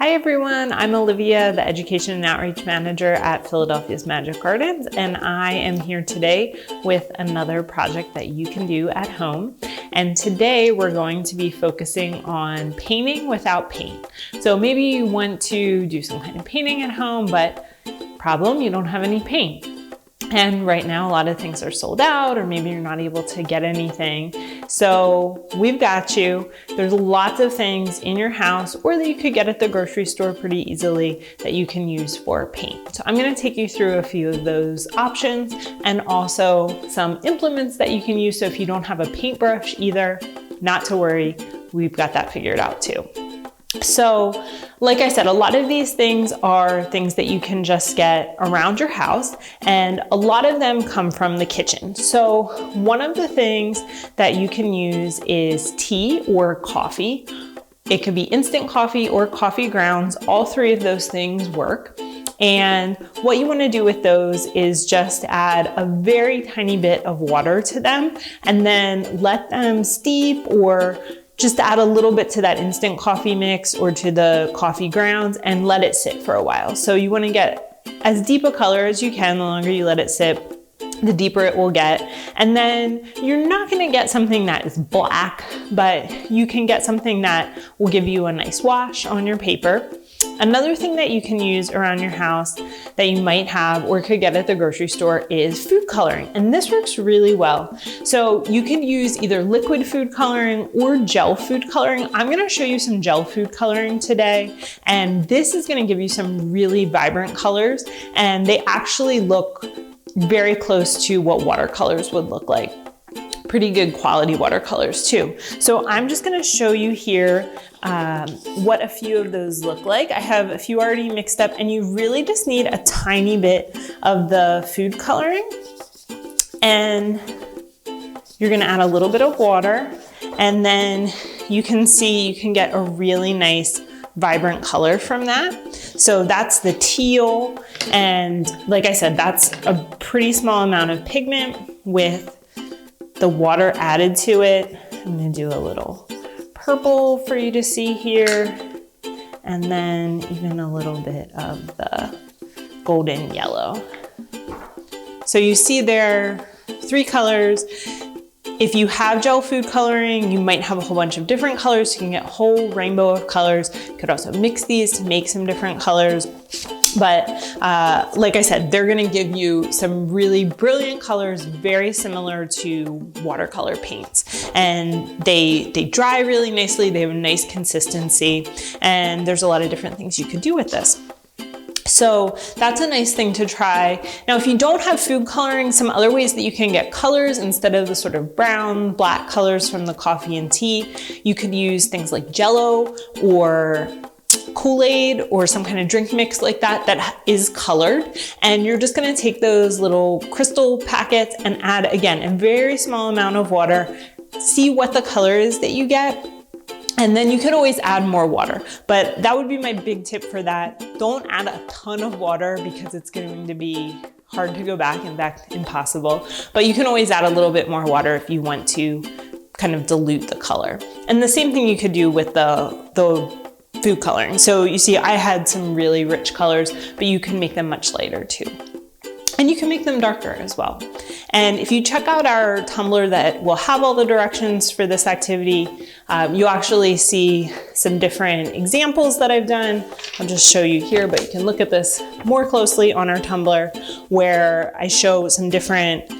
Hi everyone, I'm Olivia, the Education and Outreach Manager at Philadelphia's Magic Gardens, and I am here today with another project that you can do at home. And today we're going to be focusing on painting without paint. So maybe you want to do some kind of painting at home, but problem, you don't have any paint. And right now a lot of things are sold out, or maybe you're not able to get anything. So we've got you. There's lots of things in your house or that you could get at the grocery store pretty easily that you can use for paint. So I'm going to take you through a few of those options and also some implements that you can use. So if you don't have a paintbrush either, not to worry, we've got that figured out too. So like I said, a lot of these things are things that you can just get around your house, and a lot of them come from the kitchen. So one of the things that you can use is tea or coffee. It could be instant coffee or coffee grounds. All three of those things work. And what you want to do with those is just add a very tiny bit of water to them and then let them steep, or just add a little bit to that instant coffee mix or to the coffee grounds and let it sit for a while. So you want to get as deep a color as you can. The longer you let it sit, the deeper it will get. And then you're not going to get something that is black, but you can get something that will give you a nice wash on your paper. Another thing that you can use around your house that you might have or could get at the grocery store is food coloring. And this works really well. So you can use either liquid food coloring or gel food coloring. I'm going to show you some gel food coloring today. And this is going to give you some really vibrant colors. And they actually look very close to what watercolors would look like. Pretty good quality watercolors too. So I'm just going to show you here what a few of those look like. I have a few already mixed up, and you really just need a tiny bit of the food coloring, and you're going to add a little bit of water, and then you can see you can get a really nice vibrant color from that. So that's the teal, and like I said, that's a pretty small amount of pigment with the water added to it. I'm going to do a little purple for you to see here, and then even a little bit of the golden yellow. So you see there are three colors. If you have gel food coloring, you might have a whole bunch of different colors. You can get a whole rainbow of colors. You could also mix these to make some different colors. But like I said, they're gonna give you some really brilliant colors, very similar to watercolor paints. And they dry really nicely, they have a nice consistency, and there's a lot of different things you could do with this. So that's a nice thing to try. Now, if you don't have food coloring, some other ways that you can get colors instead of the sort of brown, black colors from the coffee and tea, you could use things like Jello or Kool-Aid or some kind of drink mix like that that is colored. And you're just gonna take those little crystal packets and add, again, a very small amount of water, see what the color is that you get, and then you could always add more water. But that would be my big tip for that. Don't add a ton of water because it's going to be hard to go back, in fact, impossible. But you can always add a little bit more water if you want to kind of dilute the color. And the same thing you could do with the food coloring. So you see, I had some really rich colors, but you can make them much lighter too. And you can make them darker as well. And if you check out our Tumblr that will have all the directions for this activity, you'll actually see some different examples that I've done. I'll just show you here, but you can look at this more closely on our Tumblr, where I show some different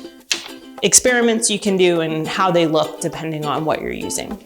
experiments you can do and how they look depending on what you're using.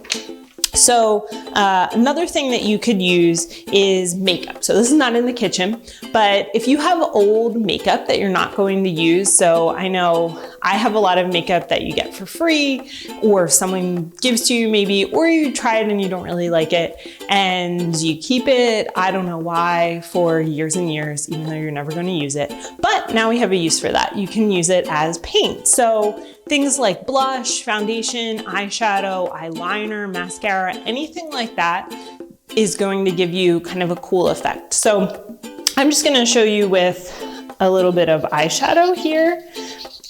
So another thing that you could use is makeup. So this is not in the kitchen, but if you have old makeup that you're not going to use, so I know I have a lot of makeup that you get for free, or someone gives to you maybe, or you try it and you don't really like it, and you keep it, I don't know why, for years and years, even though you're never going to use it. But now we have a use for that. You can use it as paint. So things like blush, foundation, eyeshadow, eyeliner, mascara, anything like that is going to give you kind of a cool effect. So I'm just going to show you with a little bit of eyeshadow here.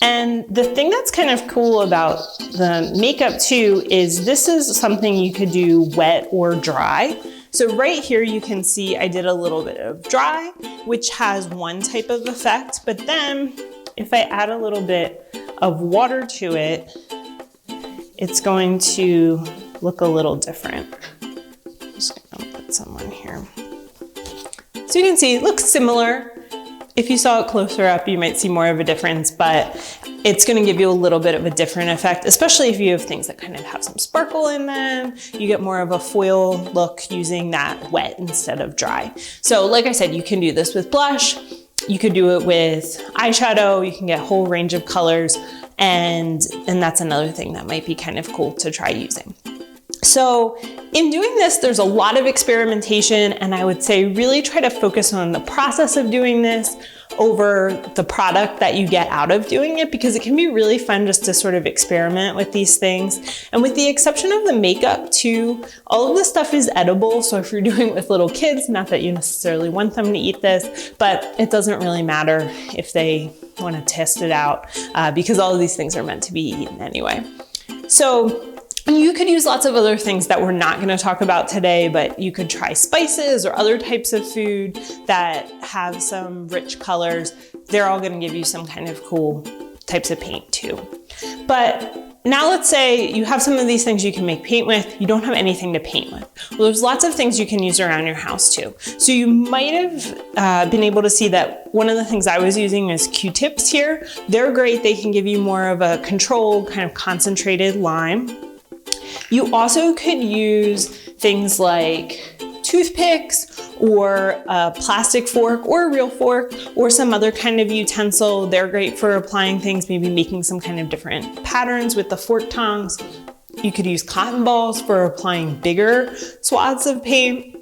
And the thing that's kind of cool about the makeup too is this is something you could do wet or dry. So right here you can see I did a little bit of dry, which has one type of effect, but then if I add a little bit of water to it, it's going to look a little different. I'm just gonna put some on here. So you can see it looks similar. If you saw it closer up, you might see more of a difference, but it's gonna give you a little bit of a different effect, especially if you have things that kind of have some sparkle in them. You get more of a foil look using that wet instead of dry. So like I said, you can do this with blush. You could do it with eyeshadow. You can get a whole range of colors. And that's another thing that might be kind of cool to try using. So in doing this, there's a lot of experimentation, and I would say really try to focus on the process of doing this over the product that you get out of doing it, because it can be really fun just to sort of experiment with these things. And with the exception of the makeup too, all of this stuff is edible. So if you're doing it with little kids, not that you necessarily want them to eat this, but it doesn't really matter if they want to test it out because all of these things are meant to be eaten anyway. So you could use lots of other things that we're not going to talk about today, but you could try spices or other types of food that have some rich colors. They're all going to give you some kind of cool types of paint too. But now let's say you have some of these things you can make paint with, you don't have anything to paint with. Well, there's lots of things you can use around your house too. So you might have been able to see that one of the things I was using is Q-tips here. They're great. They can give you more of a controlled kind of concentrated lime. You also could use things like toothpicks or a plastic fork or a real fork or some other kind of utensil. They're great for applying things, maybe making some kind of different patterns with the fork tongs. You could use cotton balls for applying bigger swaths of paint.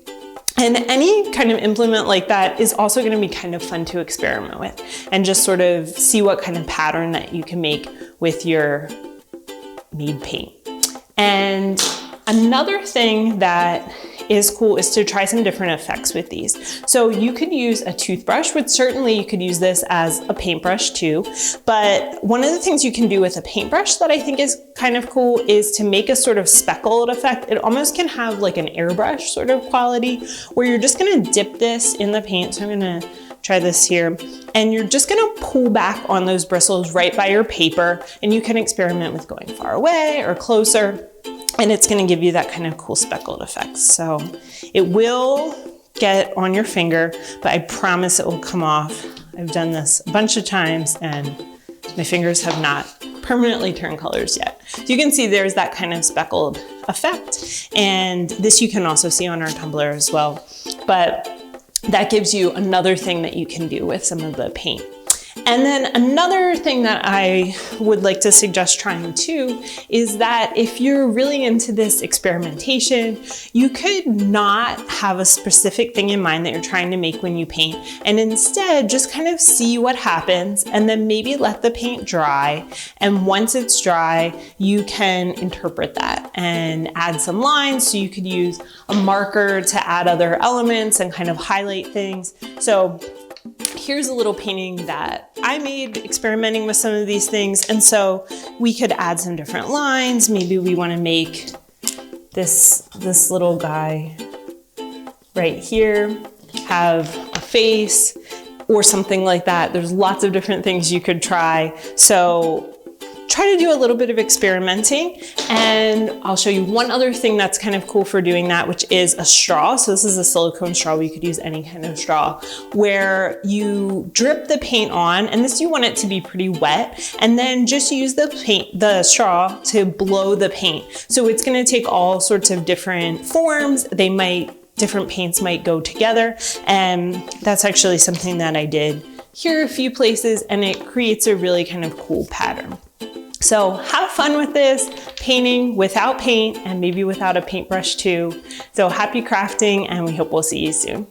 And any kind of implement like that is also going to be kind of fun to experiment with and just sort of see what kind of pattern that you can make with your made paint. And another thing that is cool is to try some different effects with these. So you could use a toothbrush, but certainly you could use this as a paintbrush too. But one of the things you can do with a paintbrush that I think is kind of cool is to make a sort of speckled effect. It almost can have like an airbrush sort of quality where you're just gonna dip this in the paint. So I'm gonna try this here. And you're just gonna pull back on those bristles right by your paper, and you can experiment with going far away or closer, and it's gonna give you that kind of cool speckled effect. So it will get on your finger, but I promise it will come off. I've done this a bunch of times and my fingers have not permanently turned colors yet. So you can see there's that kind of speckled effect. And this you can also see on our tumbler as well. But that gives you another thing that you can do with some of the paint. And then another thing that I would like to suggest trying too is that if you're really into this experimentation, you could not have a specific thing in mind that you're trying to make when you paint, and instead just kind of see what happens and then maybe let the paint dry. And once it's dry, you can interpret that and add some lines. So you could use a marker to add other elements and kind of highlight things. So here's a little painting that I made experimenting with some of these things. And so we could add some different lines. Maybe we want to make this little guy right here have a face or something like that. There's lots of different things you could try. So try to do a little bit of experimenting, and I'll show you one other thing that's kind of cool for doing that, which is a straw. So this is a silicone straw. You could use any kind of straw where you drip the paint on, and this you want it to be pretty wet, and then just use the straw to blow the paint. So it's going to take all sorts of different forms. Different paints might go together, and that's actually something that I did here a few places, and it creates a really kind of cool pattern. So have fun with this, painting without paint and maybe without a paintbrush too. So happy crafting, and we hope we'll see you soon.